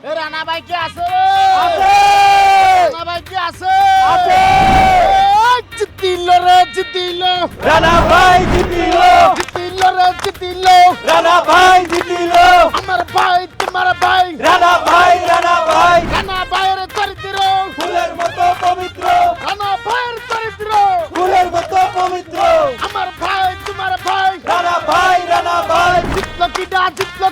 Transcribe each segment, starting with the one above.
এ রানা ভাই কি আছে? আছে রানা ভাই কি আছে? আছে জিতিল রে জিতিল, রানা ভাই জিতিল, জিতিল রে জিতিল, রানা ভাই জিতিল, আমার ভাই তোমার ভাই, রানা ভাই, রানা ভাই রানা ভাইয়ের চরিত্র ফুলের মতো পবিত্র, রানা ভাইয়ের চরিত্র ফুলের মতো পবিত্র, আমার ভাই তোমার ভাই, রানা ভাই, রানা ভাই, জিতলো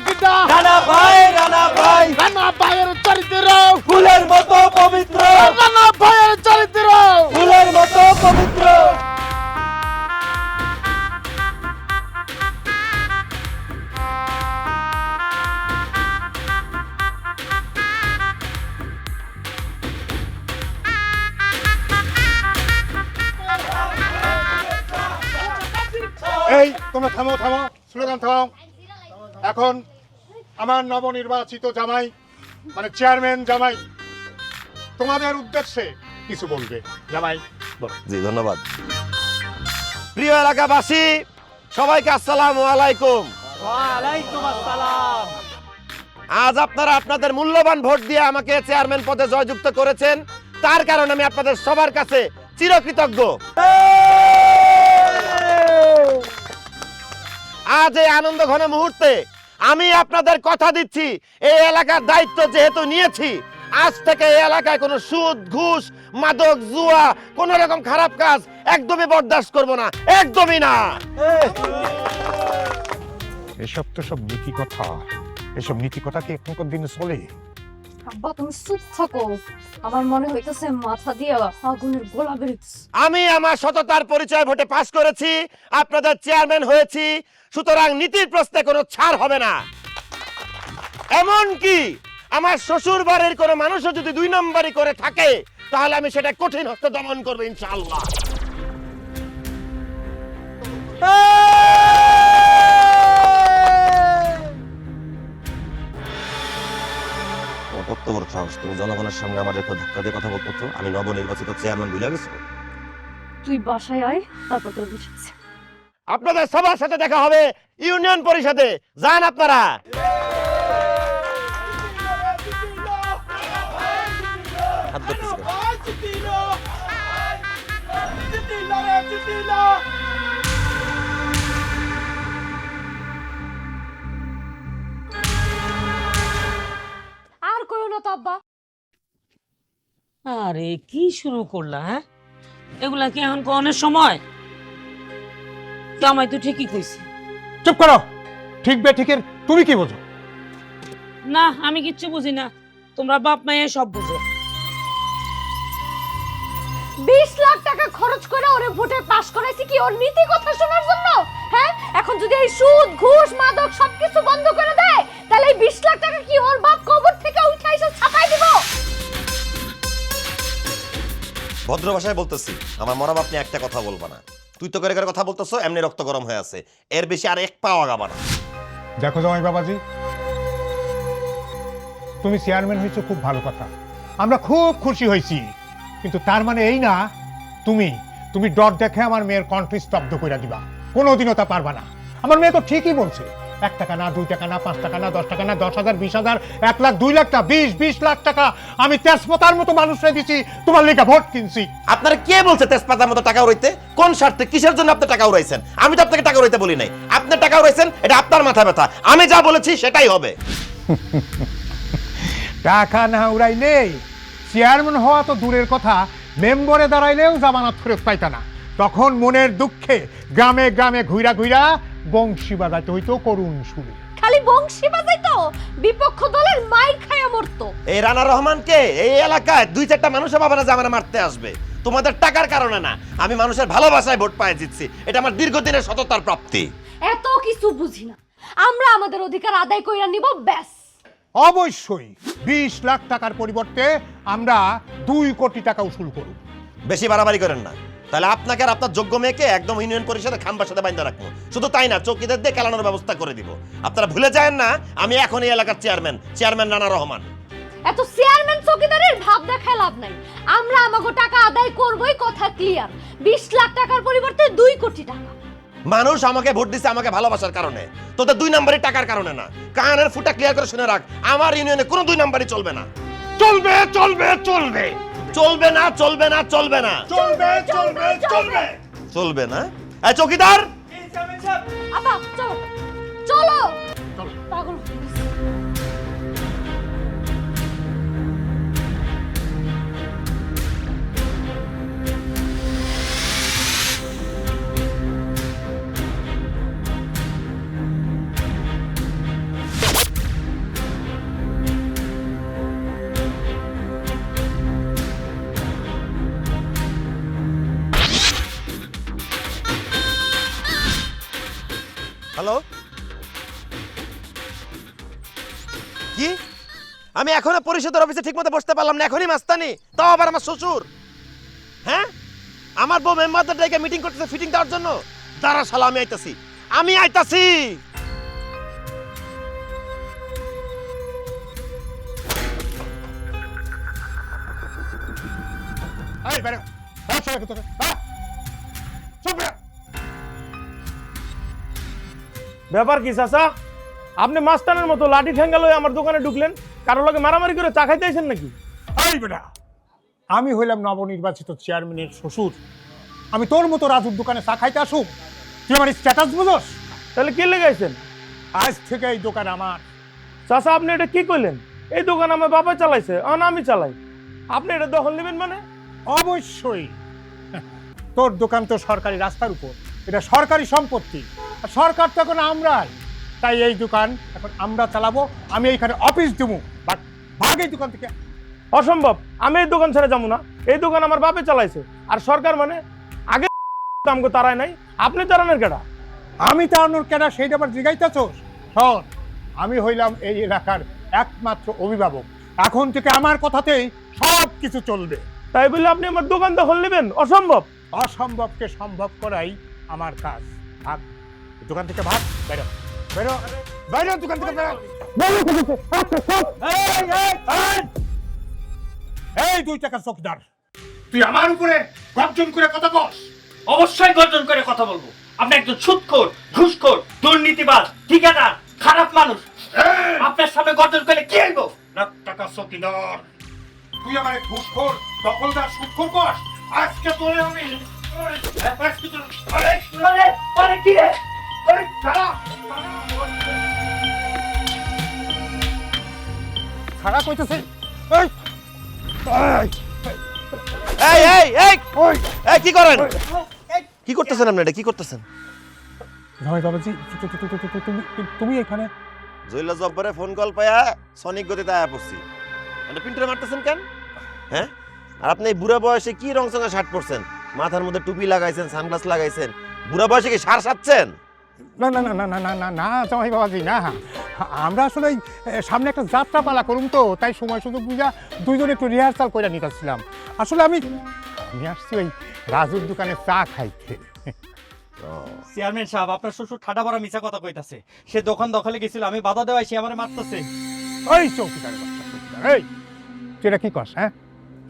কিটা রানা ভাই, রানা ভাই রানা ভাইয়ের চরিত্র ফুলের মতো পবিত্র, রানা ভাইয়ের চরিত্র। ফুলের মতো পবিত্র। এই তোমরা থামো থামো, স্লোগান থামাও। এখন আমার নবনির্বাচিত জামাই মানে চেয়ারম্যান জামাই তোমাদের উদ্দেশ্যে কিছু বলবে। জামাই বলো। জি ধন্যবাদ। প্রিয় এলাকাবাসী সবাইকে আসসালামু আলাইকুম। ওয়ালাইকুম আসসালাম। আজ আপনারা আপনাদের মূল্যবান ভোট দিয়ে আমাকে চেয়ারম্যান পদে জয়যুক্ত করেছেন, তার কারণে আমি আপনাদের সবার কাছে চিরকৃতজ্ঞ। আজ এই আনন্দ ঘন মুহূর্তে আমি আপনাদের কথা দিচ্ছি, এই এলাকার দায়িত্ব যেহেতু নিয়েছি, আজ থেকে এই এলাকায় কোনো সুদ ঘুষ মাদক জুয়া কোনো রকম খারাপ কাজ একদমই বরদাস্ত করব না, একদমই না। এসব তো সব নীতি কথা, এসব নীতি কথা কি এখনকার দিনে চলে? আব্বা তুমি চুপ থাকো, আমার মনে হইতেছে মাথা দিয়ে আগুনের গোলা বেরোচ্ছে। আমি আমার সততার পরিচয় ভোটে পাস করেছি, আপনাদের চেয়ারম্যান হয়েছি, সুতরাং নীতির প্রশ্নে কোনো ছাড় হবে না। এমন কি আমার শ্বশুর বাড়ির কোনো মানুষও যদি 2 নম্বরই করে থাকে তাহলে আমি সেটা কঠিন হস্তে দমন করবো ইনশাআল্লাহ। কত বড় সাহস, তুমি জনগণের সঙ্গে আমার রেখে ধাক্কা দিয়ে কথা বলতো? আমি নবনির্বাচিত চেয়ারম্যান ভুলে গেছো? তুই বাসায় আয়, তারপর তোর বুঝাচ্ছি। আপনাদের সবার সাথে দেখা হবে ইউনিয়ন পরিষদে, যান আপনারা। হাত ধরতেছি কেন? আর কইও না তো আব্বা। আরে কি শুরু করলা? হ্যাঁ, এগুলা কি এখন কোনের সময়? জামাই তো ঠিকই কইছে। চুপ করো, ঠিক বে ঠিকের তুমি কি বোঝো? না আমি কিচ্ছু বুঝি না, তোমরা বাপ মায়ে সব বুঝো। 20 লাখ টাকা খরচ করে ওরে ভোটে পাস করাইছি কি ওর নীতি কথা শোনার জন্য? হ্যাঁ, এখন যদি এই সুদ ঘুষ মাদক সবকিছু বন্ধ করে দেয় তাহলে এই 20 লাখ টাকা কি ওর বাপ কবর থেকে উঠাই এসে ছাপাই দিব? ভদ্র ভাষায় বলতেছি, আমার মরাম আপনি একটা কথা বলবা না। তুই তো করে করে কথা বলতেছো, এমনি রক্ত গরম হয়ে আছে, এর বেশি আর এক পাও আগাবা না। দেখো জামাই বাবাজি, তুমি চেয়ারম্যান হয়েছো খুব ভালো কথা, আমরা খুব খুশি হয়েছি, কিন্তু তার মানে এই না তুমি তুমি ডর দেখে আমার মেয়ের কণ্ঠ স্তব্ধ করে দিবা। কোনোদিনও তা পারবা না। আমার মেয়ে তো ঠিকই বলছে, 1 টাকা না 2 টাকা না 5 টাকা না 10 টাকা না 10,000 20,000 1 লাখ 2 লাখ টাকা 20 লাখ টাকা আমি তেজপাতার মতো মানুষরা দিছি, তোমার লেখা ভোট কিনছি। আপনারা কে বলছে তেজপাতার মতো টাকা উড়াইতে? কোন স্বার্থে, কিসের জন্য আপনি টাকা উড়াইছেন? আমি তো আপনাকে টাকা উড়াইতে বলি নাই, আপনি টাকা উড়াইছেন, এটা আপনার মাথা ব্যথা। আমি যা বলেছি সেটাই হবে। টাকা না উড়াইলে চেয়ারম্যান হওয়া তো দূরের কথা, মেম্বরে দাঁড়াইলেও জামানত ফেরত পাইতা না। তখন মনের দুঃখে গ্রামে গ্রামে ঘুইরা ঘুইরা বংশী বাজাইতে হইতো করুণ সুরে। খালি বংশী বাজাইতো, বিপক্ষ দলের মাইর খায়া মরতো। এই রানা রহমানকে এই এলাকায় 2-4টা মানুষও ভাবে না যে আমার মারতে আসবে। তোমাদের টাকার কারণে না, আমি মানুষের ভালোবাসায় ভোট পাই জিতছি, এটা আমার দীর্ঘদিনের সততার প্রাপ্তি। এত কিছু বুঝি না, আমরা আমাদের অধিকার আদায় কইরা নিব ব্যাস। অবশ্যই 20 লাখ টাকার পরিবর্তে আমরা 2 কোটি টাকা উসুল করব। বেশি বাড়াবাড়ি করেন না, তাহলে আপনাকে আর আপনার যোগ্য মেয়েকে একদম ইউনিয়ন পরিষদে খাম্বার সাথে বাইন্ধা রাখবো। শুধু তাই না, চৌকিদার দিয়ে খেলানোর ব্যবস্থা করে দিব। আপনারা ভুলে যায় না আমি এখন এই এলাকার চেয়ারম্যান রানা রহমান। এত চেয়ারম্যান চৌকিদারের ভাব দেখায় লাভ নাই, আমরা আমাগো টাকা আদায় করবই, কথা ক্লিয়ার। 20 লাখ টাকার পরিবর্তে 2 কোটি টাকা। মানুষ আমাকে ভোট দিছে আমাকে ভালোবাসার কারণে, তোদের 2 নাম্বারই টাকার কারণে না। কানের ফুটা ক্লিয়ার করে শুনে রাখ, আমার ইউনিয়নে কোনো 2 নাম্বারই চলবে না। চলবে চলবে চলবে চলবে না, চলবে না, চলবে না, চলবে চলবে চলবে। চলবে না। এই চৌকিদার, আপা চলো চলো পাগল হয়ে গেছে। হ্যালো, কি আমি এখনো পরিষদের অফিসে ঠিকমতো বসতে পারলাম না, এখনই মাস্তানি, তাও আবার আমার শ্বশুর। হ্যাঁ, আমার বউ মেম্বারদের ডেকে মিটিং করতেছে ফিটিং দেওয়ার জন্য। দাঁড়া শালা, আমি আইতাছি, আমি আইতাছি। এই বেরো, এই সবাই কোথায়? চুপ রে। ব্যাপার কি চাচা, আপনি মাস্তানের মতো লাঠি ঠেঙ্গা লয়ে আমার দোকানে ঢুকলেন? কারোর লগে মারামারি করে চা খাইতে আইছেন নাকি? এই বেটা, আমি হইলাম নবনির্বাচিত চেয়ারম্যানের শ্বশুর। আমি তোর মতো রাজুর দোকানে চা খাইতে আসুক? তুই আমার স্ট্যাটাস বুঝোস? তাহলে কে লেগাইছেন? আজ থেকে এই দোকান আমার। চাচা আপনি এটা কি কইলেন? এই দোকান আমার বাবা চালাইছে, আমি চালাই, আপনি এটা দখল নেবেন মানে? অবশ্যই, তোর দোকান তো সরকারি রাস্তার উপর, এটা সরকারি সম্পত্তি, আর সরকার তো এখন আমরাই। তাই এই দোকান এখন আমরা চালাবো, আমি এইখানে অফিস দেবো, বাট ভাগ এই দোকান থেকে। অসম্ভব, আমি এই দোকান ছেড়ে যাবো না। এই দোকান আমার বাপে চালাইছে, আর সরকার মানে আগে আমগো তারাই নাই, আপনি তারানের কেডা? আমি তাড়ানোর কেনা সেইটা আবার জিগাইতেছোস? শোন, আমি হইলাম এই এলাকার একমাত্র অভিভাবক, এখন থেকে আমার কথাতেই সব কিছু চলবে। তাই বলে আপনি আমার দোকান দখল নেবেন? অসম্ভব। অসম্ভবকে সম্ভব করাই আমার কাজ। ভাগ দোকান থেকে, ভাগ, বেরো বেরো বেরো দোকান থেকে, বেরো। এই 2 টাকার চৌকিদার, তুই আমার উপরে গর্জন করে কথা বল? অবশ্যই গর্জন করে কথা বলবো। আপনি একজন সুদখোর, ঘুষখোর, দুর্নীতিবাজ, ঠিকাদার, খারাপ মানুষ। আপনার সামনে গর্জন করলে কি হইব? 1 টাকার চৌকিদার, তুই আমার ঘুষখোর, দখলদার, সুদখোর কর। আজকে তোরে আমি কি রে? খারাপ হইতেছে। এই এই এই এই কি করেন? কি করতেছেন আপনি? এটা কি করতেছেন? জামাই বাবাজি, তুমি এখানে? জইলা জব্বরে ফোন কল পায়া সনিক গতিতে আয়া পড়ছি। আপনি পিন্টুরে মারতেছেন কেন? হ্যাঁ, আর আপনি এই বুড়া বয়সে কি রংচঙা শার্ট পরছেন, মাথার মধ্যে টুপি লাগাইছেন, সানগ্লাস লাগাইছেন, বুড়া বয়সে কি সার সাচ্ছেন? না না না না না না না না জামাই বাবাজি, না, আমরা আসলে সামনে একটা যাত্রা পালা করুন, তো তাই সময় সুযোগ বুঝা দুইজনে একটু রিহার্সাল করে নিতেছিলাম। আসলে আমি আসছি ওই রাজুর দোকানে চা খাইতে। চেয়ারম্যান সাহেব, আপনার শ্বশুর ঠাডা ভরা মিছা কথা কইতাছে। সে দোকান দখলে গেছিল, আমি বাধা দেওয়াই সে আমারে মারতেছে। ওই চৌকিদার বাচ্চা, চৌকিদার, এই তুই এটা কি করস? হ্যাঁ,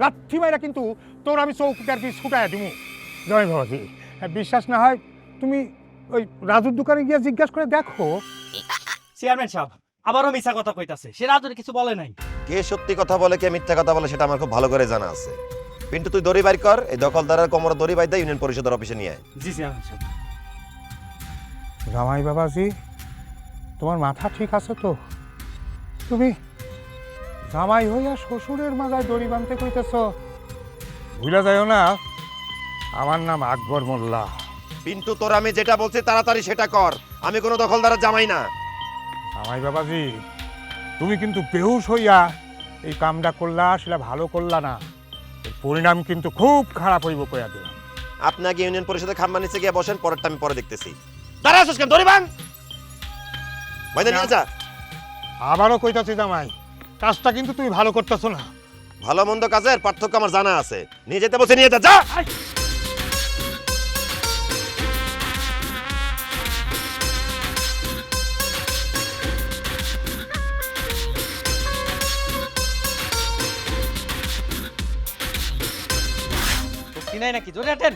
লাঠি মাইরা কিন্তু তোর আমি চৌকিদার কি ছুটাইয়া দিব। জয় বাবাজি, বিশ্বাস না হয় তুমি ওই রাজুর দোকানে গিয়ে জিজ্ঞাসা করে দেখো। চেয়ারম্যান সাহেব আবারও মিছা কথা কইতাছে। সে রাজুর কিছু বলে নাই। কে সত্যি কথা বলে কে মিথ্যা কথা বলে সেটা আমার খুব ভালো করে জানা আছে। পিন্টু, তুই দড়ি বাইর কর, এই দখলদারের কোমরে দড়ি বাইর দে, ইউনিয়ন পরিষদের অফিসে নিয়ে আয়। জি চেয়ারম্যান সাহেব। জামাই বাবাজি, তোমার মাথা ঠিক আছে তো? তুমি জামাই হইয়া শ্বশুরের মাথায় দড়ি বাঁধতে কইতেছ? ভুলে যাইও না, আমার নাম আকবর মোল্লা। পিন্টু, তোর আমি যেটা বলছি তাড়াতাড়ি সেটা কর, আমি কোনো দখলদারের জামাই না। জামাই বাবাজি, তুমি কিন্তু বেহুশ হইয়া এই কামটা করলা, সেটা ভালো করলা না, এর পরিণাম কিন্তু খুব খারাপ হইব কইয়া দিলাম। আপনাকে ইউনিয়ন পরিষদের খাম্বা নিচে গিয়ে বসেন, পরেরটা আমি পরে দেখতেছি। দাঁড়া আসিস কেন? দড়ি ভাঙ, বাইরে নিয়ে যা। আবারও কইতাছি জামাই, কাজটা কিন্তু তুমি ভালো করতেছো না। ভালো মন্দ কাজের পার্থক্য আমার জানা আছে, নিয়ে যেতে বসে নিয়ে যা, যা। নাই নাকি জোরে আটেন।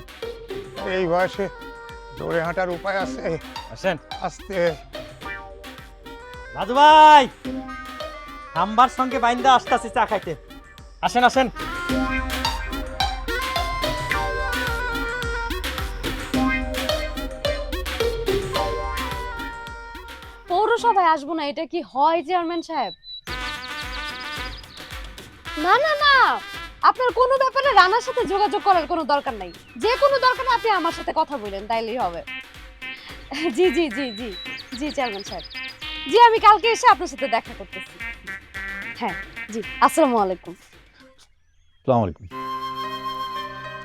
এই বয়সে দৌড়ে হাঁটার উপায় আছে? আসেন আস্তে। রাজু ভাই, নাম্বার সঙ্গে বাইন্দা আসতেছি চা খাইতে। আসেন আসেন। পৌরসভায় আসবো না, এটা কি হয় চেয়ারম্যান সাহেব? না না না, আপনার কোনো ব্যাপারে রানার সাথে যোগাযোগ করার কোনো দরকার নাই। যে কোনো দরকার আপনি আমার সাথে কথা বলেন, তাইলেই হবে। জি জি জি জি জি চেয়ারম্যান সাহেব, জি আমি কালকে এসে আপনার সাথে দেখা করতেছি। হ্যাঁ জি, আসসালামু আলাইকুম। আসসালামু আলাইকুম।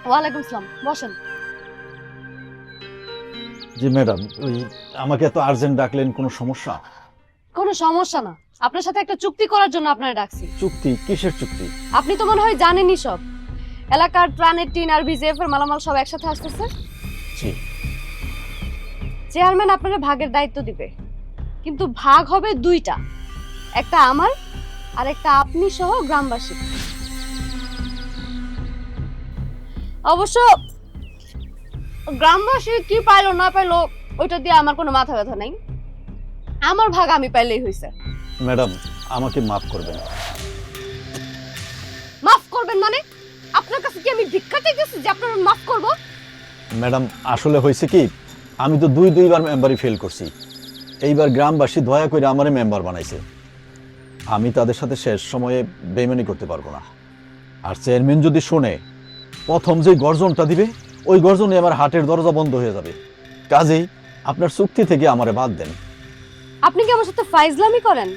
ওয়ালাইকুম আসসালাম, বসেন। জি ম্যাডাম, ওই আমাকে এত আর্জেন্ট ডাকলেন, কোনো সমস্যা? কোনো সমস্যা না, আপনার সাথে একটা চুক্তি করার জন্য আপনারা ডাকছি। চুক্তি? কিসের চুক্তি? আপনি তো মনে হয় জানেনই সব, এলাকার ত্রাণের টিন আর বিজেএফ এর মালামাল সব একসাথে আসতেছে। জি। চেয়ারম্যান আপনারা ভাগের দায়িত্ব দিবে, কিন্তু ভাগ হবে দুইটা, একটা আমার আর একটা আপনি সহ গ্রামবাসী। অবশ্য গ্রামবাসী কি পাইলো না পাইলো ওইটা দিয়ে আমার কোনো মাথা ব্যথা নাই, আমার ভাগ আমি পাইলেই হয়েছে। ম্যাডাম, আমাকে মাফ করবেন। মাফ করবেন মানে? আপনার কাছে কি আমি ভিক্ষা চাইতেছি যে আপনার মাফ করব? ম্যাডাম, আসলে হয়েছে কি, আমি তো দুইবার মেম্বারই ফেল করছি। এইবার গ্রামবাসী দয়া করে আমারে মেম্বার বানাইছে। আমি তাদের সাথে শেষ সময়ে বেইমানি করতে পারবো না। আর চেয়ারম্যান যদি শোনে, প্রথম যে গর্জনটা দিবে, ওই গর্জনে আমার হাটের দরজা বন্ধ হয়ে যাবে। কাজেই আপনার চুক্তি থেকে আমারে বাদ দেন। আপনি কি আমার সাথে ফাইজলামি করেন?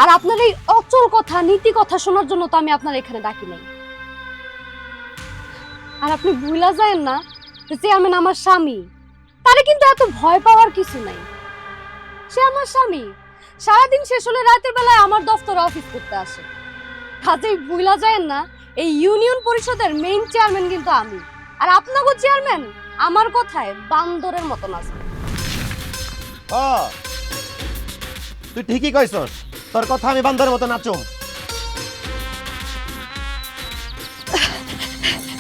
আর আপনার এই অচল কথা, নীতি কথা শোনার জন্য তো আমি আপনার এখানে ডাকি নাই। আর আপনি ভুলা যায়েন না যে চেয়ারম্যান আমার স্বামী, তারে কিন্তু এত ভয় পাওয়ার কিছু নাই। সে আমার স্বামী, সারাদিন শেষ হলে রাতের বেলায় আমার দফতরে অফিস করতে আসে। কাজেই ভুলা যায়েন না, এই ইউনিয়ন পরিষদের মেইন চেয়ারম্যান কিন্তু আমি। আর আপনাকে চেয়ারম্যান আমার কথায় বান্দরের মতন আছে। তুই ঠিকই কইছস, তোর কথা আমি বান্দরের মতো নাচুম।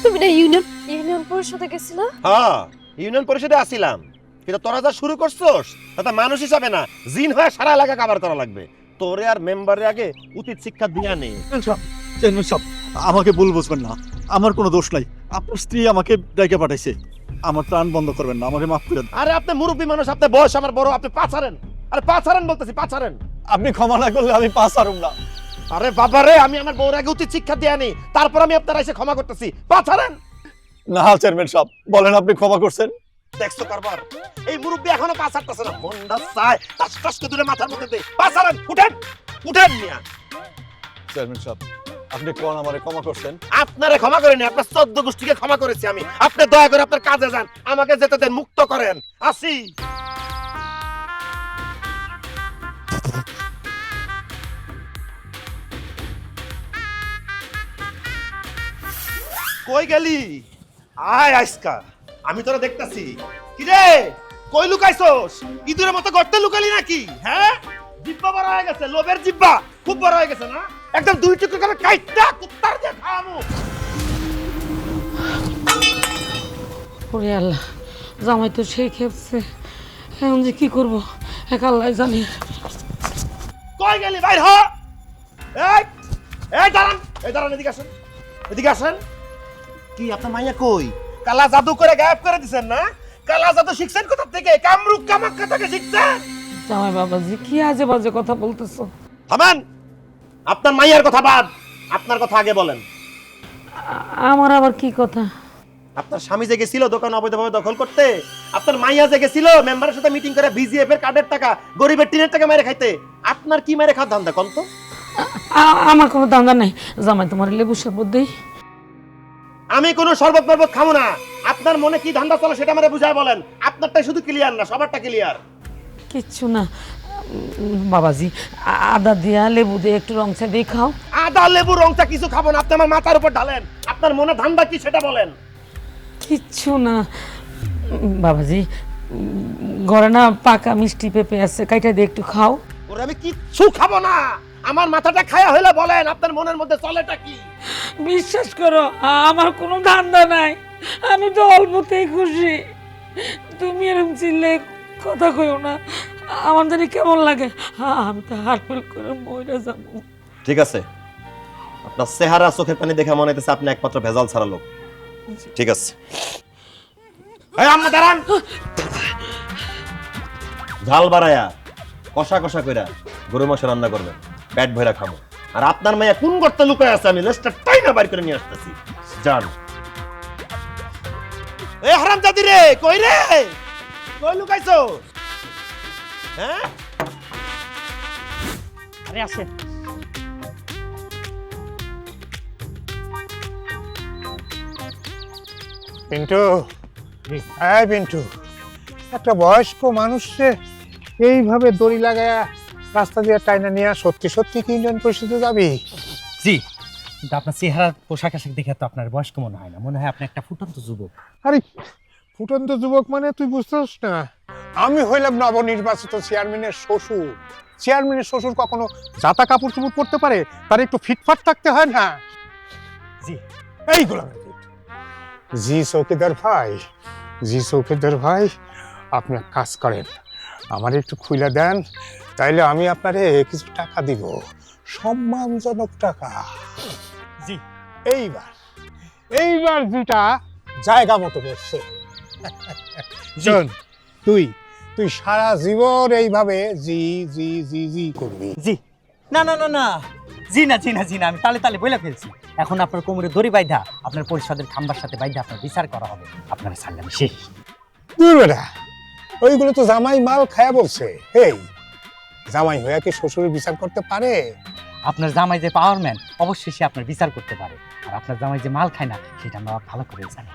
তুমি না ইউনিয়ন পরিষদে গেছিল? হ্যাঁ, ইউনিয়ন পরিষদে আসিলাম, কিন্তু তোরা যা শুরু করছস তা মানুষ হিসাবে না, জিন হয়ে সারা এলাকা কাবার করা লাগবে। তোরে আর মেম্বারে আগে উচিত শিক্ষা দিয়া নেই। চেয়ারম্যান সাহেব, আমাকে ভুল বুঝবেন না, আমার কোনো দোষ নাই। আপনার স্ত্রী আমাকে ডাইকে পাঠাইছে। আমার প্রাণ বন্ধ করবেন না, আমাকে মাফ করে দেন। আরে আপনি মুরব্বী মানুষ, আপনি বয়স আমার বড়, আপনি পাছারেন। আরে পাছারেন বলতেছি, পাছারেন। আপনি ক্ষমা না করলে আমি পাস হারুম না। আরে বাবা রে, আমি আমার বউর আগে উচিত শিক্ষা দিয়া নেই, তারপর আমি আপনারা এসে ক্ষমা করতেছি। পাছারেন না চেয়ারম্যান সাহেব, বলেন আপনি ক্ষমা করছেন। দেখছো কারবার, এই মুরব্বী এখনো পাস হাঁটতেছে না। মন্ডা চায় টাস টাস করে দূরে মাথার মধ্যে দে। পাছারেন, উঠেন উঠেন মিয়া। চেয়ারম্যান সাহেব, আপনি কোন আমারে ক্ষমা করছেন? আপনারে ক্ষমা করিনি, আপনার 14 গোষ্ঠীকে ক্ষমা করেছি আমি। আপনি দয়া করে আপনার কাজে যান, আমাকে যেতে দেন, মুক্ত করেন। আসি। কই গেলি? আয় আইসকা, আমি তোরা দেখতাছি। কি রে, কই লুকাইছস? ইঁদুরের মতো গর্তে লুকালি নাকি? হ্যাঁ, জিব্বা বড় হয়ে গেছে, লোভের জিব্বা খুব বড় হয়ে গেছে না? একদম দুই টুকরো করে কাইটটা কুত্তার দিয়ে খাওয়ামু। ওরে আল্লাহ, জামাই তো সেই খেপছে, এখন যে কি করবো এক আল্লাহ জানি। কই গেলি? বাইর হ। এই এই দাঁড়ান, এই দাঁড়ান, এদিকে আসেন, এদিকে আসেন। কি আপনার মাইয়া কই? কালা জাদু করে গায়েব করে দিছেন না? কালা জাদু শিখছেন কোথা থেকে? কামরূপ কামাখ্যা থেকে শিখছেন? জামাই বাবাজি কি আজে বাজে কথা বলতেছো? থামেন, আপনার মাইয়ার কথা বাদ, আপনার কথা আগে বলেন। আমার আবার কি কথা? আপনার স্বামী যে গেছিল দোকান অবৈধভাবে দখল করতে, আপনার মাইয়া যে গেছিল মেম্বারের সাথে মিটিং করে বিজিএফ এর কার্ডের টাকা, গরিবের টিনের টাকা মেরে খাইতে, আপনার কি মেরে খাওয়ার ধান্দা কোন তো? আমার কোনো দান্দা নাই, জামাই তোমার লেবু শরবত দেই। আমি কোনো শরবত মরবত খাবো না। আপনার মনে কি ধান্দা চলে সেটা আমারে বুঝায় বলেন। আপনারটাই শুধু ক্লিয়ার না, সবারটা ক্লিয়ার। কিচ্ছু না বাবাজি, আদা দিয়া লেবু দিয়ে একটু রং চা দিয়ে খাও। আদা লেবু রংটা কিছু খাবো না, আপনি আমার মাথার উপর ঢালেন। আপনার মনে ধান্দা কি সেটা বলেন। কিচ্ছু না বাবাজি, ঘরে না পাকা মিষ্টি পেঁপে আছে, কাইটা দিয়ে একটু খাও। ওরে আমি কিচ্ছু খাবো না, আমার মাথাটা খায়া হইলে বলেন আপনার মনের মধ্যে চলেটা কি। বিশ্বাস করো আমার কোনো ধান্দা নাই, আমি তো অল্পতেই খুশি। তুমি এরকম চিল্লে কথা কইও না, আমার জানি কেমন লাগে। আমি তো হারফেল করে মইরা যাবো। ঠিক আছে, আপনার চেহারা চোখের পানি দেখে মনে হইতেছে আপনি একমাত্র ভেজাল ছাড়া লোক। ঠিক আছে, এই আম্মা দাঁড়ান। ঝাল বাড়ায়া কষা কষা কইরা গরু মাংস রান্না করবেন, পেট ভরা খাবো। আর আপনার মেয়ে কোন গর্তে লুকায় আছে আমি লেজটা টাইনা বাইর করে নিয়ে আসতেছি। যান। এই হারামজাদি রে, কই রে, কই লুকাইছো? হ্যাঁ, আরে আসেন। পিন্টু, হ্যাঁ পিন্টু, একটা বয়স্ক মানুষকে এইভাবে দড়ি লাগায়া রাস্তা দিয়ে টাইনা নিয়ে সত্যি সত্যি কি ইউনিয়ন পরিষদে যাবি? জি, কিন্তু আপনার চেহারা পোশাক আশাক দেখে তো আপনার বয়স্ক মনে হয় না, মনে হয় আপনি একটা ফুটন্ত যুবক। আরে ফুটন্ত যুবক মানে তুই বুঝতেছ না, আমি হইলাম নবনির্বাচিত চেয়ারম্যানের শ্বশুর। চেয়ারম্যানের শ্বশুর কখনো জাতা কাপড় চুপড় পরতে পারে? তার একটু ফিটফাট থাকতে হয় না? জি। এইগুলো জি চৌকিদার ভাই, জি চৌকিদার ভাই, আপনি এক কাজ করেন, আমার একটু খুইলা দেন, তাইলে আমি আপনারে কিছু টাকা দিব, সম্মানজনক টাকা। জি। এইবার এইবার যেটা জায়গা মতো বসছে। শোন, তুই তুই সারা জীবন এইভাবে জি জি জি জি করবি। জি না না না না, জি না জি না জি না, আমি তালে তালে বইলা ফেলছি। এখন আপনার কোমরে দড়ি বাইধা আপনার পরিষদের খাম্বার সাথে বাইধা আপনার বিচার করা হবে, আপনার সাল্লাম শেষ। দূর বেটা, ওইগুলো তো জামাই মাল খায়া বলছে। এই জামাই হইয়া কি শ্বশুরের বিচার করতে পারে? আপনার জামাই যে পাওয়ারম্যান, অবশ্যই সে আপনার বিচার করতে পারে। আর আপনার জামাই যে মাল খায় না, সেটা আমরা ভালো করে জানি।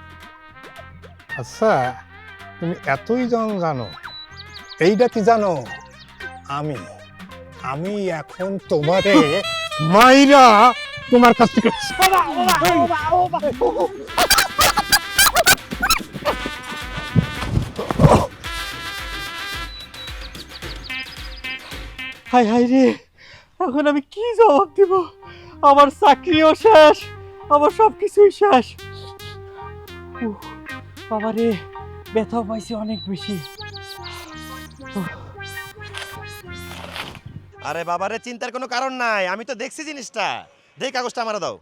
আচ্ছা, তুমি এতই জানো, এইটা কি জানো, আমি আমি এখন তোমারে মাইরা তোমার কাছ থেকে হাই হাই রে, এখন আমি কি জবাব দিব? আমার চাকরিও শেষ, আমার সবকিছুই শেষ। বাবা রে, ব্যথাও পাইছি অনেক বেশি। আরে বাবারে, চিন্তার কোনো কারণ নাই, আমি তো দেখছি জিনিসটা। দেখ কাগজটা আমারে দাও।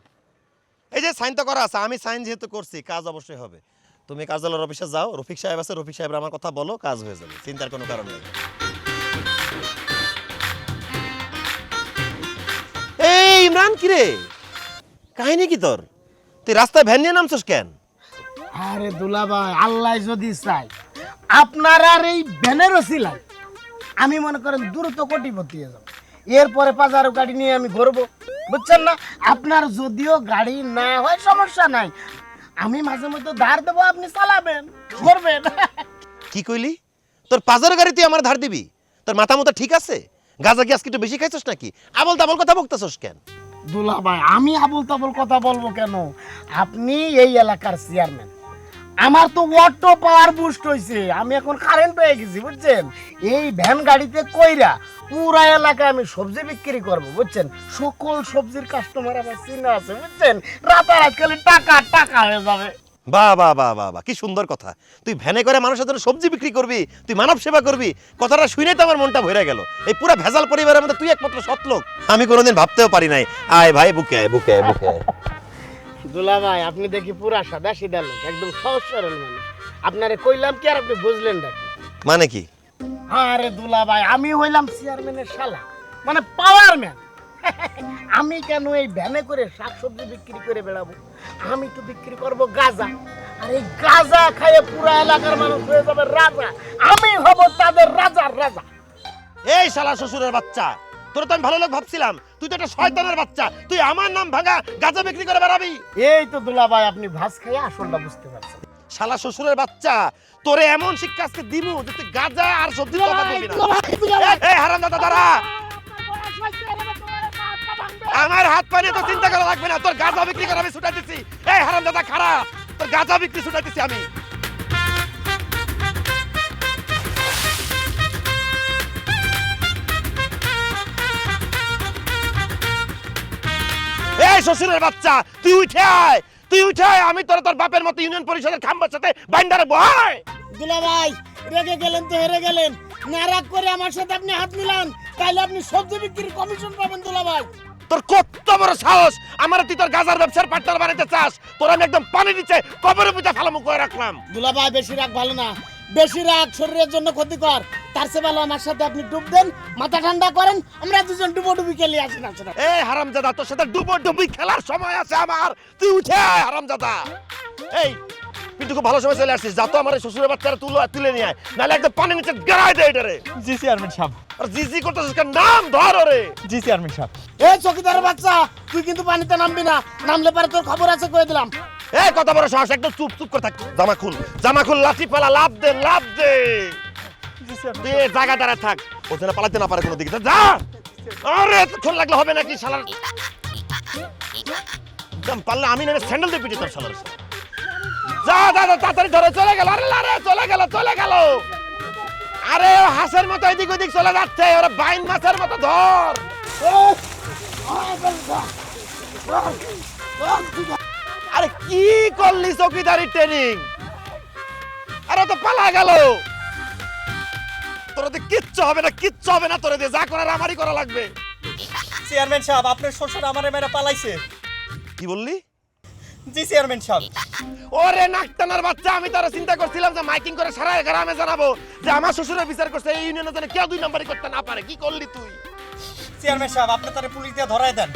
এই যে সাইন তো করা আছে, আমি সাইন যেহেতু করছি, কাজ অবশ্যই হবে। তুমি কার্যালয়ের অফিসে যাও, রফিক সাহেব আছে, রফিক সাহেব আমার কথা বলো, কাজ হয়ে যাবে, চিন্তার কোনো কারণ নেই। এই ইমরান, কি রে, কাহিনী কি তোর? তুই রাস্তায় ভ্যান নিয়ে নামছস কেন? আরে দুলাভাই, আল্লাহ যদি চাই আপনার আর এই ব্যানের ওসিলায় আমি মনে করেন দ্রুত কোটিপতি হয়ে যাব। এরপরে 5000 গাড়ি নিয়ে আমি ঘুরবো, বুঝছেন না? আপনার যদিও গাড়ি না হয় সমস্যা নাই, আমি মাঝে মধ্যে ধার দেবো, আপনি চালাবেন, করবেন। কি কইলি? তোর 5000 গাড়ি তুই আমার ধার দিবি? তোর মাথা মতো ঠিক আছে? গাঁজা কি আজকে একটু বেশি খাইছস নাকি? আবল তাবল কথা বকতেছস কেন? দুলাভাই, আমি আবল তাবল কথা বলবো কেন? আপনি এই এলাকার চেয়ারম্যান, আমার তো অটো পাওয়ার বুস্ট হইছে, আমি এখন কারেন্ট পেয়ে গেছি, বুঝছেন? এই ভ্যান গাড়িতে কইরা পুরা এলাকায় আমি সবজি বিক্রি করব, বুঝছেন? সকল সবজির কাস্টমার আমার চিনা আছে, বুঝছেন? রাতারাত খালি টাকা টাকা হয়ে যাবে। বাহ বাহ বাহ বাহ বাহ, কি সুন্দর কথা। তুই ভ্যানে করে মানুষের জন্য সবজি বিক্রি করবি, তুই মানব সেবা করবি, কথাটা শুনে তো আমার মনটা ভরে গেল। এই পুরো ভেজাল পরিবারের মধ্যে তুই একমাত্র সৎ লোক, আমি কোনোদিন ভাবতেও পারি নাই। আয় ভাই, বুকে আয়, বুকে আয়, বুকে আয়। দুলাভাই, আপনি দেখি পুরা সাদা সিধা লোক, একদম সহজ সরল মানুষ। আপনারে কইলাম কি আর আপনি বুঝলেন না? মানে কি? আরে দুলাভাই, আমি হইলাম চেয়ারম্যানের শালা, মানে পাওয়ারম্যান। আমি কেন এই ভ্যানে করে শাকসবজি বিক্রি করে বেড়াবো? আমি তো বিক্রি করব গাঁজা, আর এই গাঁজা খাইয়ে পুরা এলাকার মানুষ হয়ে যাবে রাজা, আমি হব তাদের রাজার রাজা। এই শালা শ্বশুরের বাচ্চা, তোর তো আমি ভালো লোক ভাবছিলাম, তুই তো একটা শয়তানের বাচ্চা। তুই আমার নাম ভাঙা গাঁজা বিক্রি করে বেড়াবি? এই তো দুলাভাই, আপনি ভাজ খাইয়ে আসলটা বুঝতে পারছেন। শালা শ্বশুরের বাচ্চা, তোরে এমন শিক্ষা আজকে দিমু যে তুই গাঁজা আর সবজির কথা বলবি না। এই হারামজাদা, দাঁড়া। আমার হাত পা নিয়ে তো চিন্তা করা লাগবে না, তোর গাঁজা বিক্রি করে আমি ছুটাই দিচ্ছি। এই হারামজাদা, খাড়া, তোর গাঁজা বিক্রি ছুটাই দিচ্ছি আমি। এই শ্বশুরের বাচ্চা, তুই উঠে আয়, তুই উঠে আয়, আমি তোর বাপের মতো ইউনিয়ন পরিষদের খাম্বার সাথে বাইন্ডারে বয়। দুলা ভাই রেগে গেলেন তো হেরে গেলেন, নারাজ করে আমার সাথে আপনি হাত মিলান, তাইলে আপনি সবজি বিক্রির কমিশন পাবেন দুলা ভাই। তোর কত বড় সাহস, আমার তুই তোর গাজার ব্যবসার পার্টনার বানাইতে চাস? তোর আমি একদম পানি নিচে কবরে পুঁতে ফালামু করে রাখলাম। দুলা ভাই বেশি রাগ ভালো না, বেশি রাগ শরীরের জন্য ক্ষতিকর। তার চেয়ে ভালো আমার সাথে আপনি ডুব দেন, মাথা ঠান্ডা করেন, আমরা দুজন ডুবি খেলে আসি না। এই হারামজাদা, তোর সাথে ডুবি খেলার সময় আছে আমার, তুই উঠে আয় হারামজাদা। এই কিন্তু খুব ভালো সময় চলে আসছিস, যা তো আমার এই শ্বশুরের বাচ্চারা তুলে নিয়ে আয়, নাহলে একদম পানি নিচে গড়াই দে এটারে। জি চেয়ারম্যান সাহেব। আর জিজি করতেছিস কেন? নাম ধর ওরে। জি চেয়ারম্যান সাহেব। এই চকিদারের বাচ্চা, তুই কিন্তু পানিতে নামবি না, নামলে পারে তোর খবর আছে কয়ে দিলাম। এই কত বড় সাহস, একদম চুপ করে থাক। জামা খুল, লাঠি পালা, লাভ দে। তুই এই জায়গা দাঁড়ায় থাক, ও যেন পালাতে না পারে কোনো দিকে। যা। আরে এতক্ষণ লাগলে হবে নাকি শালার? একদম পারলে আমি না স্যান্ডেল দিয়ে পিটি তোর শালার। যা তাড়াতাড়ি ধরে, চলে গেল। আরে চলে গেল। আরে হাঁসের মতো এদিক ওদিক চলে যাচ্ছে, ওরা বাইন মাছের মতো ধর। আরে কি করলি চৌকিদারি ট্রেনিং? আরে তো পালা গেল। তোর কিচ্ছু হবে না তোর দিয়ে, যা করার আমারই করা লাগবে। চেয়ারম্যান সাহেব, আপনার শ্বশুর আমারে মেরে পালাইছে। কি বললি? জি চেয়ারম্যান সাহেব। ওরে নাকটানার বাচ্চা, আমি তো আরো চিন্তা করছিলাম যে মাইকিং করে সারা গ্রামে জানাবো যে আমার শ্বশুরের বিচার করছে, এই ইউনিয়নে যেন কেউ 2 নম্বরই করতে না পারে। কি করলি তুই? চেয়ারম্যান সাহেব, আপনি তারে পুলিশ দিয়ে ধরায় দেন।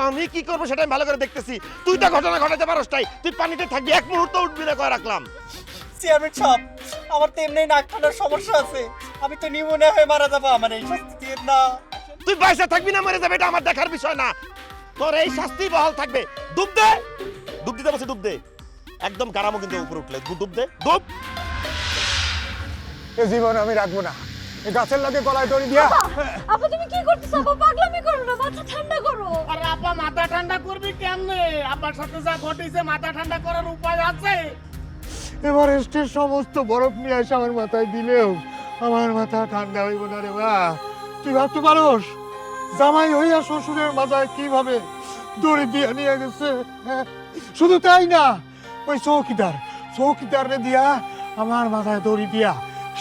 আমি কি করবো সেটা আমি ভালো করে দেখতেছি। তুই তো ঘটনা ঘটাতে পারস তাই, তুই পানিতে থাকবি, এক মুহূর্ত উঠবি না করে রাখলাম। চেয়ারম্যান সাহেব, আমার তো এমনি নাক ঠান্ডার সমস্যা আছে, আমি তো নিউমোনিয়া হয়ে মারা যাবো। আমার এই শাস্তি দিয়ে না। তুই বাইসে থাকবি না মরে যাবে, এটা আমার দেখার বিষয় না। তোর এই শাস্তি বহাল থাকবে। ডুব দিতে বলছি, ডুব দে। একদম গারামো কিন্তু উপরে উঠলে ডুব দে। এ জীবন আমি রাখবো না, এই গাছের লাগে গলায় দড়ি দিয়া। আপা তুমি কি করতেছো? আপা পাগলামি করো না, মাথা ঠান্ডা করো। আরে আপা মাথা ঠান্ডা করবি কেমনে? আপার সাথে যা ঘটেছে, মাথা ঠান্ডা করার উপায় আছে? এভারেস্টের সমস্ত বরফ নিয়ে এসে আমার মাথায় দিলেও আমার মাথা ঠান্ডা হইব না রে বা। তুই ভাবতে পারোস জামাই হইয়া শ্বশুরের মাথায় কিভাবে দড়ি দিয়ে নিয়ে গেছে? হ্যাঁ, শুধু তাই না, ওই চৌকিদারে দিয়া আমার মাথায় দড়ি দিয়া,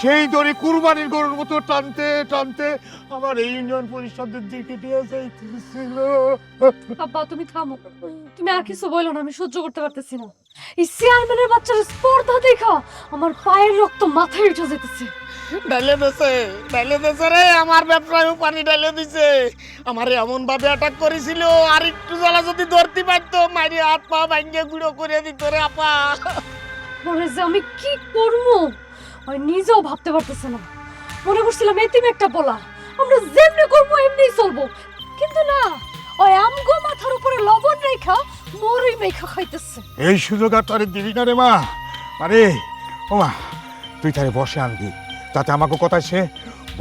সেই দড়ি কুরবানির গরুর মতো টানতে টানতে আমার এই ইউনিয়ন পরিষদের দিকে দিয়ে যাইতেছিল। আব্বা তুমি থামো, তুমি আর কিছু বলো না, আমি সহ্য করতে পারতেছি না। এই চেয়ারম্যানের বাচ্চার স্পর্ধা দেখা আমার পায়ের রক্ত মাথায় উঠে যেতেছে। ঢেলে দিছে রে, আমার ব্যবসায় পানি ঢেলে দিছে। আমারে এমন ভাবে অ্যাটাক করেছিল, আর একটু জ্বালা যদি ধরতে পারতো, মারি হাত পা ভাঙ্গে গুঁড়ো করে দিত রে আপা। মনে যে আমি কি করবো ওই নিজেও ভাবতে পারতেছে না। মনে করছিলাম এতিম একটা পোলা, আমরা যেমনি করবো এমনি চলবো, কিন্তু না, ওই আমগো মাথার উপরে লবণ রেখা মরুই মেখা খাইতেছে। এই সুযোগ আর তারে দিবি না রে মা। আরে ও মা, তুই তারে বসে আনবি, তাতে আমাকে কথা সে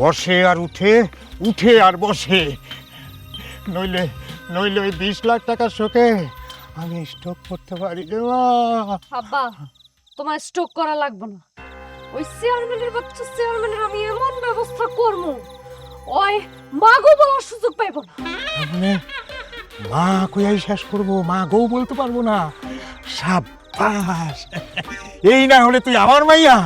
বসে আর উঠে আর বসে। নইলে ওই 20 লাখ টাকার শোকে আমি স্টক করতে পারি রে মা। আব্বা তোমার স্টক করা লাগবে না, ওই চেয়ারম্যানের আমি এমন ব্যবস্থা করবো ওই মাগো বলার সুযোগ পাইব না। মানে মা কইয়াই শেষ করবো, মা গো বলতে পারবো না। সাব্বাস, এই না হলে তুই আমার মাইয়া।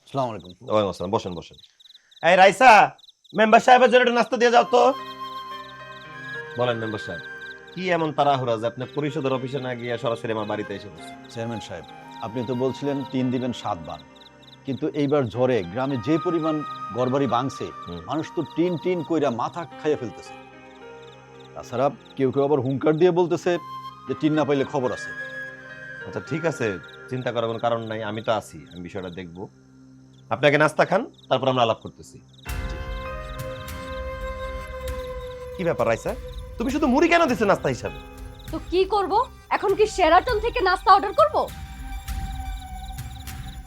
আসসালামু আলাইকুম। ওয়ালাইকুম আসসালাম। বসেন। এই রাইসা, মেম্বার সাহেবের জন্য একটু নাস্তা দিয়ে যাও তো। বলেন মেম্বার সাহেব, কি এমন তাড়াহুড়া যে আপনি পরিষদের অফিসে না গিয়ে সরাসরি আমার বাড়িতে এসে বসেন? চেয়ারম্যান সাহেব, আপনি তো বলছিলেন 3 দিবেন 7 বার, কিন্তু এইবার ঝড়ে গ্রামে যে পরিমাণ ঘরবাড়ি ভাঙছে, মানুষ তো টিন কইরা মাথা খাইয়ে ফেলতেছে। তাছাড়া কেউ আবার হুঙ্কার দিয়ে বলতেছে যে টিন না পাইলে খবর আছে। আচ্ছা ঠিক আছে, চিন্তা করার কোনো কারণ নাই, আমি তো আছি, আমি বিষয়টা দেখবো। আপনাকে নাস্তা খান, তারপর আমরা আলাপ করতেছি। কি ব্যাপার রাইসা, তুমি শুধু মুড়ি কেন দিছো নাস্তা হিসাবে? তো কি করব এখন? কি শেরাটন থেকে নাস্তা অর্ডার করব?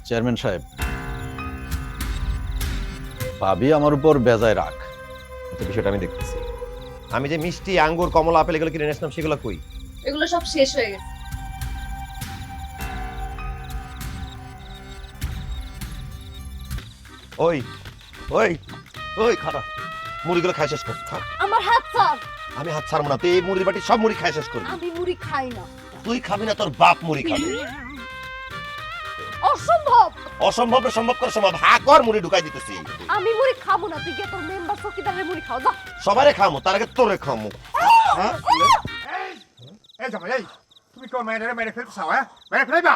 চেয়ারম্যান সাহেব, ভাবি আমার উপর বেজায় রাগ। আচ্ছা বিষয়টা আমি দেখতেছি। আমি যে মিষ্টি, আঙ্গুর, কমলা, আপেল এগুলো কিনে এনেছিলাম সেগুলো কই? এগুলো সব শেষ হয়ে গেছে। ওই ওই খারাপ মুড়িগুলো খাই শেষ কর খা। আমার হাত ছাড়। আমি হাত ছাড়বো না, তুই এই মুড়ির বাটি সব মুড়ি খাই শেষ করবি। আমি মুড়ি খাই না। তুই খাবি না, তোর বাপ মুড়ি খাবে। অসম্ভব। অসম্ভব সম্ভব করে সম্ভব, হা কর, মুড়ি ঢুকাই দিতেছি। আমি মুড়ি খাবো না, তুই গিয়ে তোর মেম্বার চকিদারের মুড়ি খাও যা। সবারে খামো, তার আগে তোরে খামো। হ্যাঁ এই জামাই, এই তুমি কোন মেয়েরে মেরে ফেলতে চাও? হ্যাঁ, মেরে ফেলবা?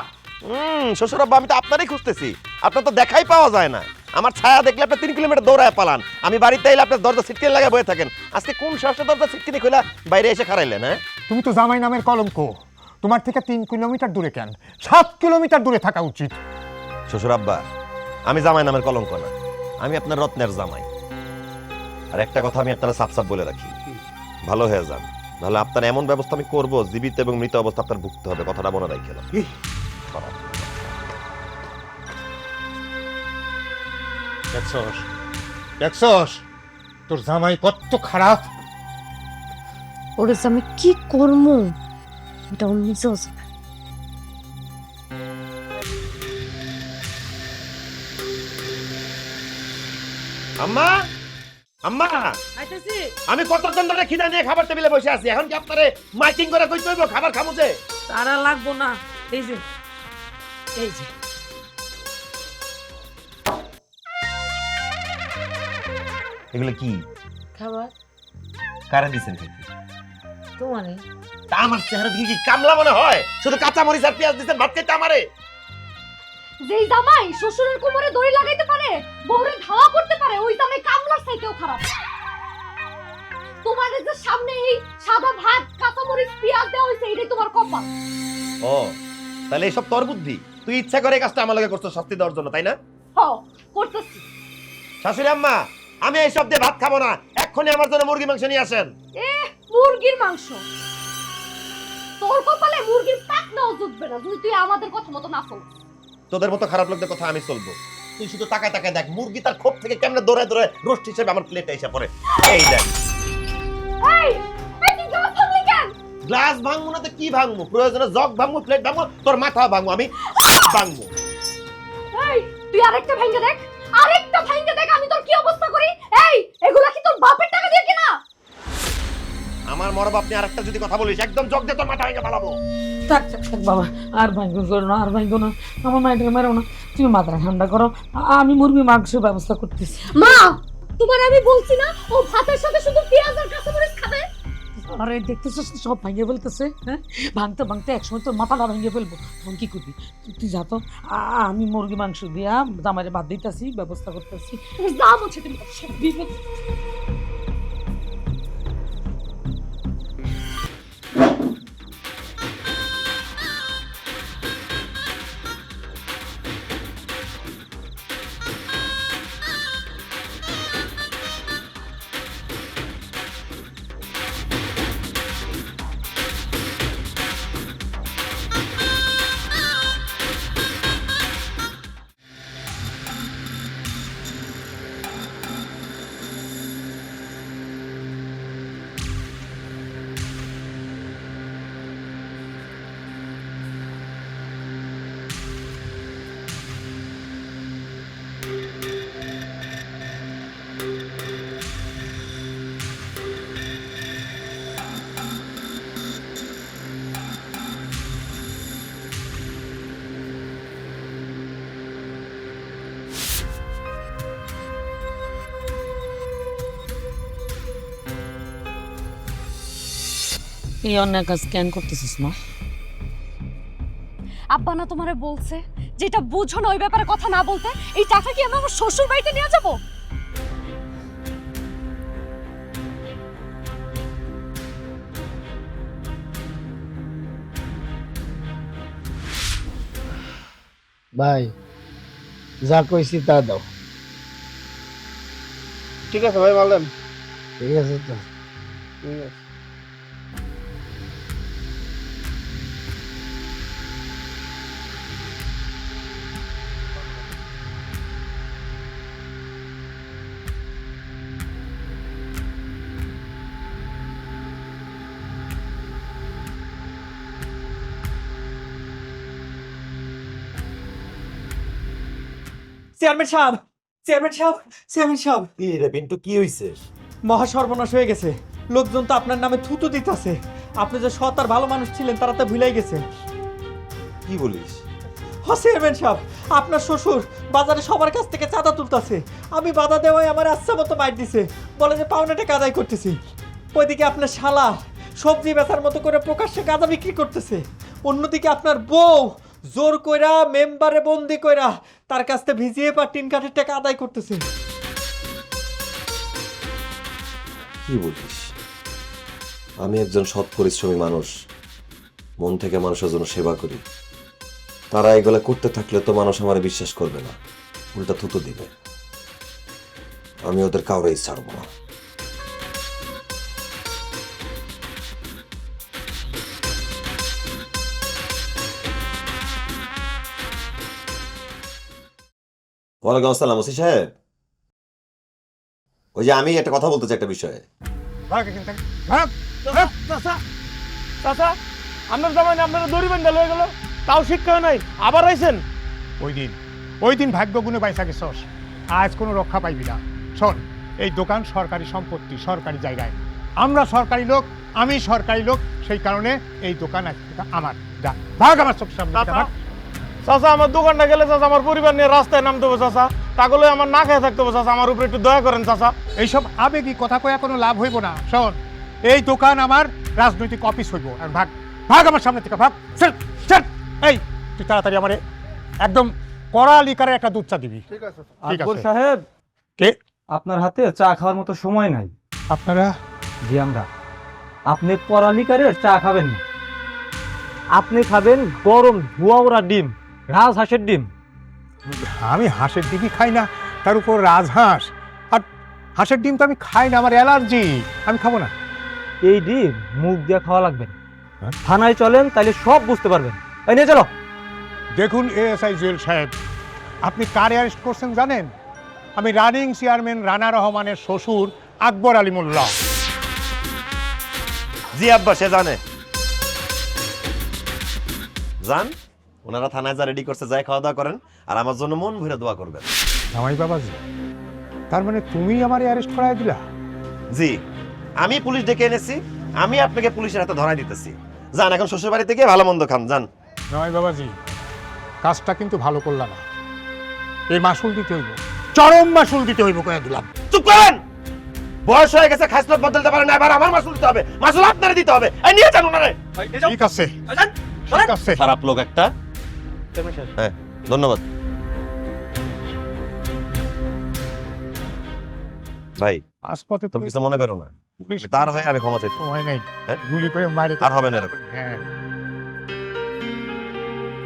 শ্বশুর আব্বা, আমি তো আপনারই খুঁজতেছি, আপনার তো দেখাই পাওয়া যায় না। আমার ছায়া দেখলে আপনি 3 কিলোমিটার দৌড়ায় পালান, আমি বাড়িতে এলে আপনার দরজা ছিটকে লাগায় বয়ে থাকেন। আজকে কোন সাহসে দরজা ছিটকিনি খোলা বাইরে এসে খারাইলেন? হ্যাঁ, তুমি তো জামাই নামের কলঙ্ক। তোমার থেকে 3 কিলোমিটার দূরে কেন, 7 কিলোমিটার দূরে থাকা উচিত। শ্বশুর আব্বা, আমি জামাই নামের কলঙ্ক না, আমি আপনার রত্নের জামাই। আর একটা কথা আমি আপনারা সাফ সাফ বলে রাখি, ভালো হয়ে যান, নাহলে আপনার এমন ব্যবস্থা আমি করবো, জীবিত এবং মৃত অবস্থা আপনার ভুগতে হবে, কথাটা মনে রাখেন। দেখছস, দেখছস তোর জামাই কত খারাপ। ওরে যে আমি কি করবো এটা ওর নিজেও জানে। আম্মা, আম্মা, আইতাছি। আমি কতক্ষণ ধরে খিদা নিয়ে খাবার টেবিলে বসে আছি, এখন কি আপনারে মাইকিং করে কইতে হইব খাবার খামুছে? তারা লাগবো না, এই যে এই যে এগুলো কি খাবার কারা দিছেন খেতে? তোমারে। তা আমার চেহারা দিকে কি কামলা মনে হয়? শুধু কাঁচা মরিচ আর পেঁয়াজ দিছেন, ভাত খেতে আমারে। যেই জামাই শ্বশুরের কোমরে দড়ি লাগাইতে পারে, বউরে ধাওয়া করতে পারে, ওই জামাই কামলার চাইতেও খারাপ। তোমাদের যে সামনে এই সাদা ভাত কাঁচামরিচ পেঁয়াজ দেওয়া হয়েছে, এটাই তোমার কপাল। ও, তাহলে এসব তোর বুদ্ধি? তুই ইচ্ছা করে এই কাজটা আমার লগে করছিস শাস্তি দেওয়ার জন্য, তাই না? হ, করতেছি। শাশুড়ি আম্মা, আমি এইসব দিয়ে ভাত খাবো না, এক্ষুনি আমার জন্য মুরগি মাংস নিয়ে আসেন। মুরগির মাংস? তোর কপালে মুরগির পাক নাও জুটবে না যদি তুই আমাদের কথা মতো না চল। তোদের মতো খারাপ লোকদের কথা আমি চলবো? তুই শুধু তাকায় তাকায় দেখ, মুরগি তার খোপ থেকে কেমনে দৌড়ায় দৌড়ায় রোস্ট হিসেবে আমার প্লেটে এসে পড়ে। এই দেখ, এই এই তুই গ্লাস ভাঙলি কেন? গ্লাস ভাঙবো না তো কি ভাঙবো? প্রয়োজনে জগ ভাঙবো, প্লেট ভাঙবো, তোর মাথা ভাঙবো, আমি ভাঙবো। এই তুই আরেকটা ভাঙে দেখ, আরেকটা ভাঙে দেখ আমি তোর কি অবস্থা করি। এই এগুলা কি তোর বাপের টাকা দিয়ে কিনা? আমার মরব, আপনি আরেকটা যদি কথা বলিস একদম জগ দিয়ে তোর মাথা ভেঙে পালাবো। থাক থাক থাক বাবা, আর ভাঙ্গো করো না, আর ভাঙ্গো না, আমার মায়েরটাকে মেরো না, তুমি মাথা ঠান্ডা করো, আমি মুরগি মাংসের ব্যবস্থা করতেছি। মা, তোমার আমি বলছি না ও ভাতের সাথে শুধু পেঁয়াজ আর কাঁচামরিচ খাবে? আরে দেখতেছিস তো সব ভাঙিয়ে ফেলতেছে। হ্যাঁ, ভাঙতে ভাঙতে একসময় তোর মাথাটা ভেঙে ফেলবো, তখন কি করবি? তুই যা তো, আমি মুরগি মাংস দিয়া জামাইরে ভাত দিতেছি, ব্যবস্থা করতেছি। তুমি যা বলছো তুমি সব বিপদ। এই অন্যায় কাজ কেন করতেছিস মা? আব্বা না তোমারে বলছে যেটা বুঝো না ওই ব্যাপারে কথা না বলতে? এই টাকা কি আমি আমার শ্বশুর বাড়িতে নিয়ে যাব? ভাই যা কইছি তা দাও। ঠিক আছে ভাই, মারলেন। ঠিক আছে তো? ঠিক আছে। চেয়ারম্যান সাহেব, চেয়ারম্যান সাহেব কি রে পিন্টু, কি হইছে? মহা সর্বনাশ হয়ে গেছে। লোকজন তো আপনার নামে থুতু দিতেছে। আপনি যে সৎ আর ভালো মানুষ ছিলেন তারা তো ভুলাই গেছে। কি বলিস? চেয়ারম্যান সাহেব, আপনার শ্বশুর বাজারে সবার কাছ থেকে চাঁদা তুলতেছে। আমি বাধা দেওয়ায় আমার আচ্ছা মতো মার দিছে, বলে যে পাওনা টাকা আদায় করতেছি। ওইদিকে আপনার শালা সবজি বেচার মতো করে প্রকাশ্যে গাঁজা বিক্রি করতেছে। অন্যদিকে আপনার বউ জোর কইরা মেম্বারে বন্দি কইরা তার কাছ থেকে ভিজিয়ে বা টিন কাঠের টাকা আদায় করতেছে। কি বলিস? আমি একজন সৎ পরিশ্রমী মানুষ, মন থেকে মানুষের জন্য সেবা করি। তারা এগুলা করতে থাকলে তো মানুষ আমার বিশ্বাস করবে না, উল্টা থুতু দিবে। আমি ওদের কাউরেই ছাড়বো না। ওয়ালাইকুম আসসালাম ওসি সাহেব। ওই যে আমি একটা কথা বলতে চাই একটা বিষয়ে। ভাগ এখান থেকে, ভাগ। চাচা, আপনার জামাই আপনারা দড়ি বান্ধা লয়ে গেল, তাও শিক্ষা নাই, আবার আইছেন। ওই দিন ভাগ্য গুণে বাইসা গেছস, আজ কোনো রক্ষা পাইবি না। শোন, এই দোকান সরকারি সম্পত্তি, সরকারি জায়গায়। আমরা সরকারি লোক, আমি সরকারি লোক, সেই কারণে এই দোকান আজ থেকে আমার। যা, ভাগ আমার চোখের সামনে থেকে, ভাগ। চাচা, আমার দোকানটা গেলে চাচা আমার পরিবার নিয়ে রাস্তায় নামতে হবে চাচা, তাহলে আমার না খেয়ে থাকতে হবে চাচা, আমার উপরে একটু দয়া করেন চাচা। এইসব আবেগী কথা কয়া কোনো লাভ হইব না। শোন, এই দোকান আমার রাজনৈতিক অফিস হইব। আর ভাগ, ভাগ আমার সামনে থেকে, ভাগ। চল, চল। এই তুই তাড়াতাড়ি আমার একদম কড়া লিকারে একটা দুধ চা দিবি। ঠিক আছে আকবর সাহেব, কে? আপনার হাতে চা খাওয়ার মতো সময় নাই। আপনারা? জি আমরা। আপনি পরালিকারের চা খাবেন না, আপনি খাবেন গরম ধোয়া ওরা ডিম, রাজহাঁসের ডিম। আমি হাঁসের ডিমই খাই না, তার উপর রাজহাঁস। আর হাঁসের ডিম তো আমি খাই না, আমার অ্যালার্জি, আমি খাবো না। এই ডিম মুখ দিয়ে খাওয়া লাগবে। হ্যাঁ? থানায় চলেন, তাইলে সব বুঝতে পারবেন। এই নিয়ে চলো। দেখুন এএসআই জুয়েল সাহেব, আপনি কারে অ্যারেস্ট করছেন জানেন? আমি রানিং চেয়ারম্যান রানা রহমানের শ্বশুর আকবর আলী মোল্লা। জি আব্বা, সে জানে। জান, ওনারা থানায় যা রেডি করছে, যাই খাওয়া দাওয়া করেন, আর আমার জন্য মন ভরে দোয়া করবেন। জামাই বাবাজি, তার মানে তুমি আমার অ্যারেস্ট করাই দিলা? জি, আমি পুলিশ ডেকে এনেছি, আমি আপনাকে পুলিশের হাতে ধরাই দিতেছি। যান, এখন শ্বশুর বাড়িতে গিয়ে ভালো মন্দ খান, যান। জামাই বাবাজি, কাজটা কিন্তু ভালো করলা না। এর মাসুল দিতে হইব, চরম মাসুল দিতে হইব, কয়ে দিলাম। চুপ করেন! বয়স হয়ে গেছে, খাসলত বদলতে পারেন না, এবার আমার মাসুল দিতে হবে, মাসুল আপনারে দিতে হবে। এই নিয়ে যান ওনারে। ঠিক আছে, ঠিক আছে। খারাপ লোক একটা। হ্যাঁ, ধন্যবাদ ভাই। আসপথে তুমি কিছু মনে করো না, পুলিশ তার হয়ে আমি ক্ষমা চাই। সময় নেই, হ্যাঁ? গুলি করে মারে। আর হবে না এরকম। হ্যাঁ,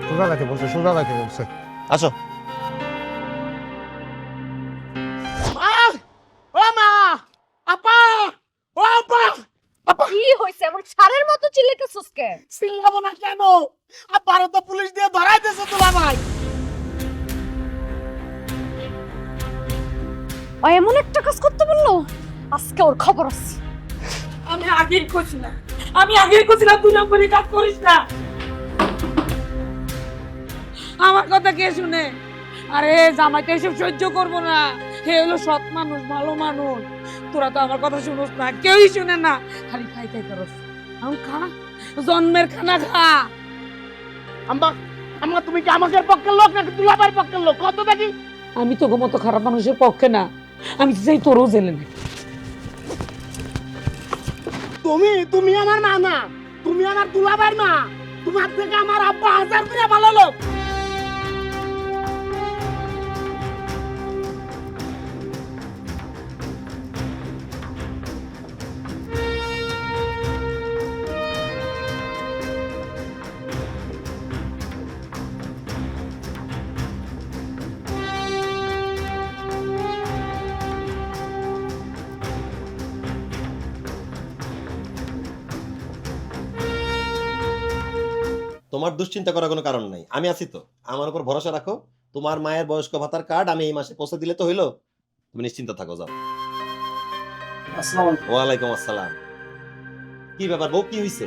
সোজা যাইতে বলছে, সোজা যাইতে বলছে। আসো। ও মা, আপা, ও আপা, আপা। কি হইছে এমন সারের মতো চিল্লাইতেছস কে? চিল্লাবো না কেন? আপারও তো পুলিশ দিয়ে ধরাইতেছে তোলা ভাই। ও এমন একটা কাজ করতে বললো, আজকে ওর খবর আছে। আমি আগেই কইছিলাম, তুই নম্বরে কাজ করিস না। আমার কথা কে শুনে? আরে জামাই তো এসব সহ্য করবো না, হে হলো সৎ মানুষ, ভালো মানুষ। তোরা তো আমার কথা শুনোস না, কেউই শুনে না, খালি খাই খাই করস। আমি খা, জন্মের খানা খা। আমরা তুমি কি আমাদের পক্ষের লোক নাকি দুলাভাইয়ের পক্ষের লোক? কত দেখি। আমি তো মতো খারাপ মানুষের পক্ষে না, আমি চাই তোরও জেলে নে। তুমি আমার মা না, তুমি আমার দুলাভাইয়ের মা। তোমার থেকে আমার আব্বা হাজার করে ভালো লোক। তোমার দুশ্চিন্তা করার কোনো কারণ নাই, আমি আছি তো। আমার উপর ভরসা রাখো। তোমার মায়ের বয়স্ক ভাতার কার্ড আমি এই মাসে পৌঁছে দিলে তো হইলো। তুমি নিশ্চিন্ত থাকো, যাও। ওয়ালাইকুম আসসালাম। কি ব্যাপার বউ, কি হইছে?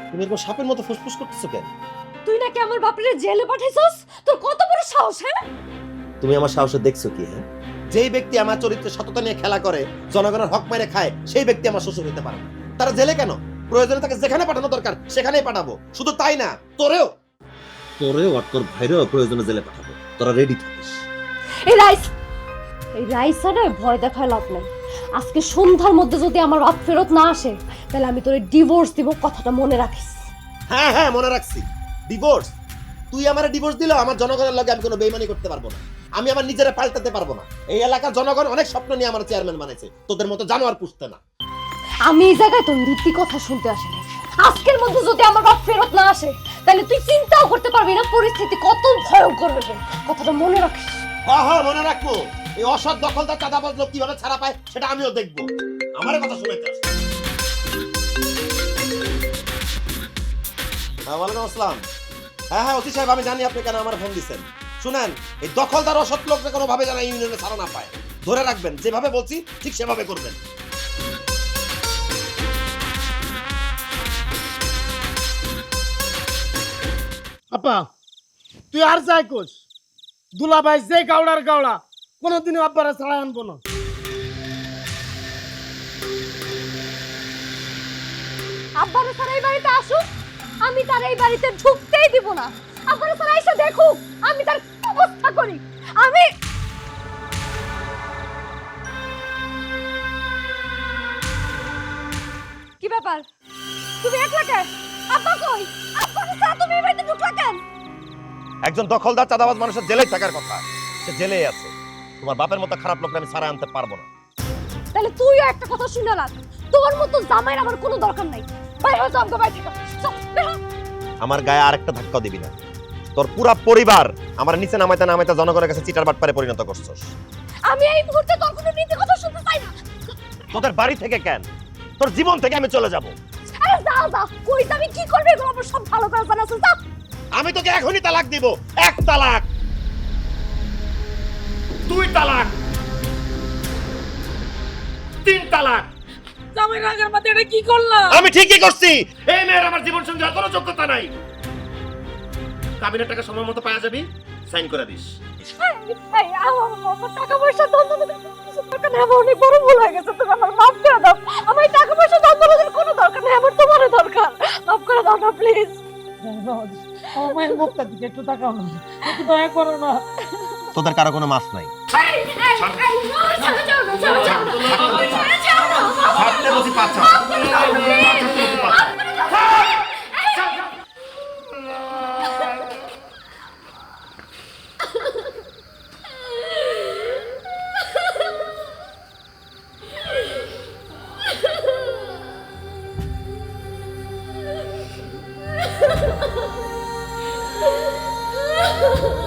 তুমি এরকম সাপের মতো ফুসফুস করতেছো কেন? তুই নাকি আমার বাপরে জেলে পাঠাইছস? তোর কত বড় সাহস, হ্যাঁ? তুমি আমার সাহসে দেখছো কি? হ্যাঁ, যেই ব্যক্তি আমার চরিত্রে সততা নিয়ে খেলা করে, জনগণের হক মেরে খায়, সেই ব্যক্তি আমার শ্বশুর হতে পারে না। তারা জেলে কেন? প্রয়োজনে তাকে যেখানে পাঠানো দরকার সেখানেই পাঠাবো। শুধু তাই না, তোরেও আর তোর ভাইরেও প্রয়োজনে জেলে পাঠাবো। তোরা রেডি থাকিস। এই রাইসারে ভয় দেখায় লাভ নাই। আজকে সন্ধ্যার মধ্যে যদি আমার বাপ ফেরত না আসে তাহলে আমি তোরে ডিভোর্স দিব, কথাটা মনে রাখিস। হ্যাঁ হ্যাঁ, মনে রাখছি। ডিভোর্স? তুই আমার ডিভোর্স দিলেও আমার জনগণের লগে আমি কোনো বেইমানি করতে পারবো না। আমি আমার নিজেরা পাল্টাতে পারবো না। এই এলাকার জনগণ অনেক স্বপ্ন নিয়ে আমার চেয়ারম্যান বানাইছে, তোদের মতো জানোয়ার পুষতে না। আমি এই জায়গায় তোর নীতি কথা শুনতে আসিনি। আজকের মধ্যে যদি আমার বাপ ফেরত না আসে তাহলে তুই চিন্তাও করতে পারবি না পরিস্থিতি কত ভয়ঙ্কর হবে, কথাটা মনে রাখিস। হ্যাঁ হ্যাঁ, মনে রাখবো। এই অসৎ দখলদার চাঁদাবাজ লোক কিভাবে ছাড়া পায় সেটা আমিও দেখবো। আমার কথা শুনাইতে আসে। ওয়ালাইকুম আসসালাম। হ্যাঁ হ্যাঁ, ওসি সাহেব, আমি জানি আপনি কেন আমার ফোন দিচ্ছেন। শুনেন, এই দখলদার অসৎ লোকটা কোনোভাবে যেন ইউনিয়নে ছাড়া না পায়। ধরে রাখবেন, যেভাবে বলছি ঠিক সেভাবে করবেন। আপা তুই আর যাই কোস, দুলাভাই যে গাওড়ার গাওড়া কোনোদিনও আব্বারা ছাড়াই আনবো না। আব্বারে স্যার এই বাড়িতে আসুক, আমি তার এই বাড়িতে ঢুকতেই দিব না। আব্বারে স্যার এসে দেখুক আমি তার কি অবস্থা করি। আমি কি ব্যাপার, তুমি একলা কেন? আব্বা কই? আব্বারে স্যার তুমি এই বাড়িতে ঢুকলা কেন? একজন দখলদার চাঁদাবাজ মানুষের জেলেই থাকার কথা, সে জেলেই আছে। তোমার বাপের মতো খারাপ লোককে আমি ছাড়া আনতে পারবো না। তাহলে তুইও একটা কথা শুনে রাখ, তোর মতো জামাইয়ের আমার কোনো দরকার নাই। বাইরে হও, আমগো বাইরে থেকে চল বের হ। আমার গায়ে আরেকটা ধাক্কা দিবি না। তোর পুরা পরিবার আমার নিচে নামাইতে নামাইতে জনগণের কাছে চিটার বাটপারে পরিণত করছস। আমি এই মুহূর্তে তোর কোনো নীতি কথা শুনতে চাই না। তোদের বাড়ি থেকে কেন, তোর জীবন থেকে আমি চলে যাব। আরে যাও যাও, কই যাবি, কি করবি, এগুলো আমার সব ভালো করে জানা আছে। যা। আমি তোকে এখনই তালাক দিব। 1 তালাক, 2 তালাক, 3 তালাক। জামাই রাগের মাঝে এটা কি করলাম? আমি ঠিকই করছি। এই মেয়ের আমার জীবন সঙ্গে কোনো যোগ্যতা নাই। কাবিনের টাকা সময় মতো পাওয়া যাবি, সাইন করে দিস। এই আমার টাকা পয়সা দ্বন্দ্ব দরকার নেই, আমার অনেক বড় ভুল হয়ে গেছে, তুমি আমার মাফ করে দাও। আমার এই টাকা পয়সা দ্বন্দ্বের কোনো দরকার নেই, আমার তোমারও দরকার। মাফ করে দাও না প্লিজ। আমার মায়ের মুখটার দিকে একটু তাকাও না, একটু দয়া করো না। তোদের কারো কোনো মাফ নাই। ছাড়তে বলছি, পাচ্ছ Ha ha ha!